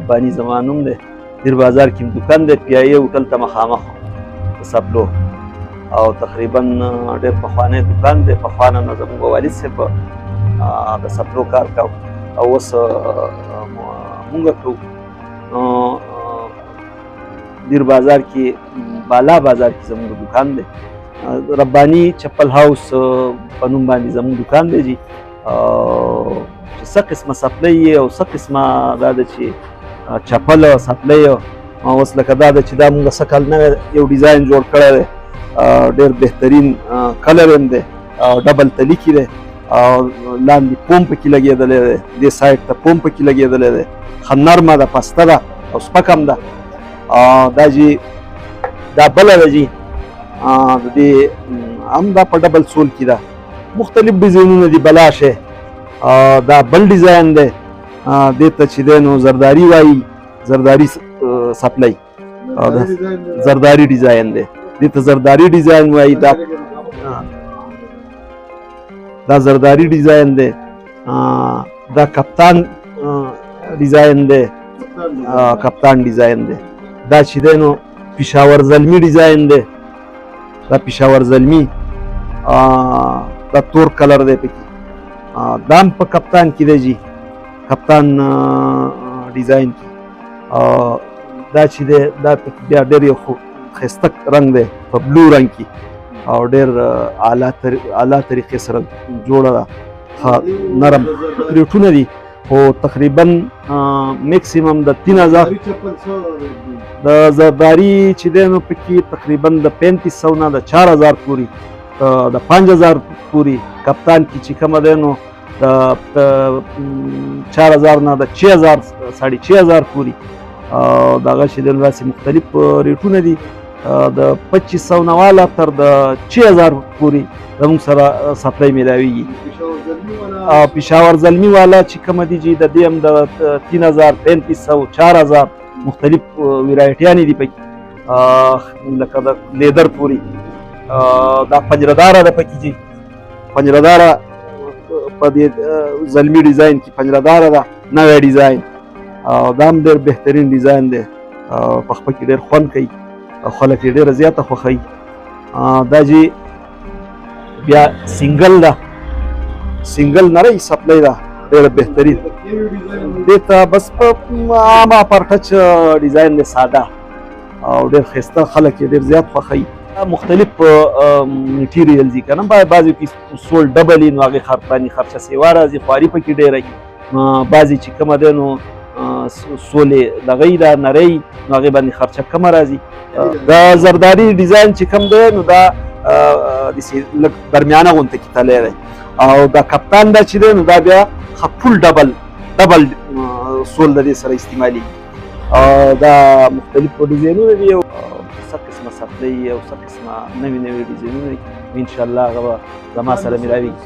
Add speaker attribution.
Speaker 1: رباني زما نوم دی. دیر بازار کې دکان دی، پیایي هوټل ته مخامخ د سپلو، او تقریبا ډېر پخوانی دکان دی. پخوا نه زموږ والد صاحب د سپلو کار کوو او اوس مونږ کوو. دیر بازار کې بالا بازار کې زموږ دکان دی. رباني چپل هاوس په نوم باندې زموږ دکان دی جي. چې څه قسمه سپلۍ او څه قسمه دا ده چې چپل سپلۍ اوس لکه دا ده چې دا مونږ څه کال نوی یو ډیزاین جوړ کړی دی، ډېر بهترین کلر هم دی او ډبل تلیکي دی او لاندې پوم پکې لګېدلی دی، دې سایډ ته پوم پکې لګېدلی دی، ښه نرمه ده، پسته ده او سپک هم ده. دا جي دا بله ده جي د دې هم دا په ډبل سول کې ده، مختلف ډیزاینونه دي. بلا شی دا بل ډیزاین دی، دې ته چې دی نو زرداري وایي، زرداري سپلۍ، زرداري ډیزاین دی، دې ته زرداري ډیزاین وایي. دا زرداري ډیزاین دی. دا کپتان ډیزاین دی، کپتان ډیزاین دی. دا چې دی نو پېښور زلمي ډیزاین دی، دا پېښور زلمي، دا تور کلر دی پکې. دا هم په کپتان کې دی جي، کپتان ډیزاین کې. دا چې دی دا بیا ډېر یو ښایسته رنګ دی په بلو رنګ کې او ډېر اعلی طریقې سره جوړه ده، نرم ریټونه دي. خو تقریبا میکسیمم د 3000 د زرداري چې دی نو پکې تقریبا د 3500 نه د 4000 پورې، د 5000 پورې. کپتان کې چې کومه دی نو د 4000 نه د 6000 6500 پورې. دغه چې دی نو داسې مختلف ریټونه دي، د 2500 نه والا تر د 6000 پورې زموږ سره سپلۍ میلاویږي. پېښور زلمي والا چې کومه دي جي د دې هم د 3000 3500 4000 مختلف ویرایټیانې دي پکې، لکه د لیدر پورې. دا پنجرداره ده پکې جي، پنجرداره په دې زلمي ډیزاین کې پنجرداره ده، نوی ډیزاین. دا هم ډېر بهترین ډیزاین دی، په خپل کې ډېر خوند کوي او خلک یې ډېره زیاته خوښوي. دا جي بیا سنګل ده، سنګل نری سپلۍ ده، ډېره بهترین. دې ته بس په عامه پر ټچ ډیزاین دی، ساده او ډېر ښایسته، خلک یې ډېر زیات خوښوي. مختلف میټیریل دي که نه، بعضې کې سول ډبل وي نو هغې باندې خرچه سیوا راځي، خواري پکې ډېره وي. بعضې چې کومه دی نو سولې دغه یي ده، نری، نو هغې باندې خرچه کمه راځي. دا زرداري ډیزاین چې کوم دی نو دا داسې لږ درمیانه غونته کې تلی دی. او دا کپتان دا چې دی نو دا بیا فول ډبل سول د دې سره استعمالېږي. دا مختلف ډیزاینونه دي او څه قسمه سپلۍ او څه قسمه نوي ډیزاینونه دي. انشاءالله هغه به زما سره میلاویږي.